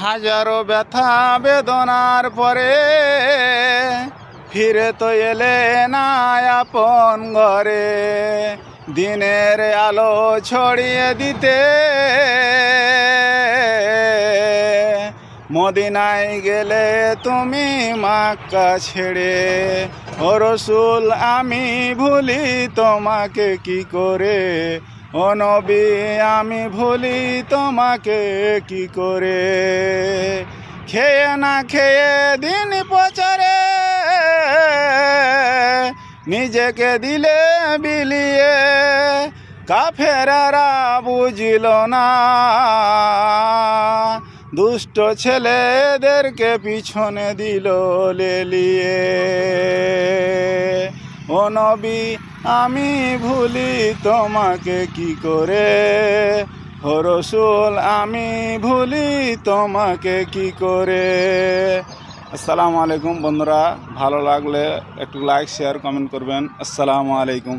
হাজারো ব্যথা বেদনার পরে ফিরে তো এলে না আপন ঘরে, দিনের আলো ছড়িয়ে দিতে মদিনায় গেলে তুমি মক্কা ছেড়ে। ও রসুল আমি ভুলি তোমাকে কি করে, ও নবী আমি ভুলি তোমাকে কি করে। খেয়ে না খেয়ে দিন প্রচারে নিজেকে দিলে বিলিয়ে, কাফেরেরা বুঝিল না দুষ্ট ছেলেদেরকে পিছনে দিল লেলিয়ে। ও নবী আমি ভুলি তোমাকে কি করে, ও রসুল আমি ভুলি তোমাকে কি করে। আসসালামু আলাইকুম বন্ধুরা, ভালো লাগলে একটু লাইক শেয়ার কমেন্ট করবেন। আসসালামু আলাইকুম।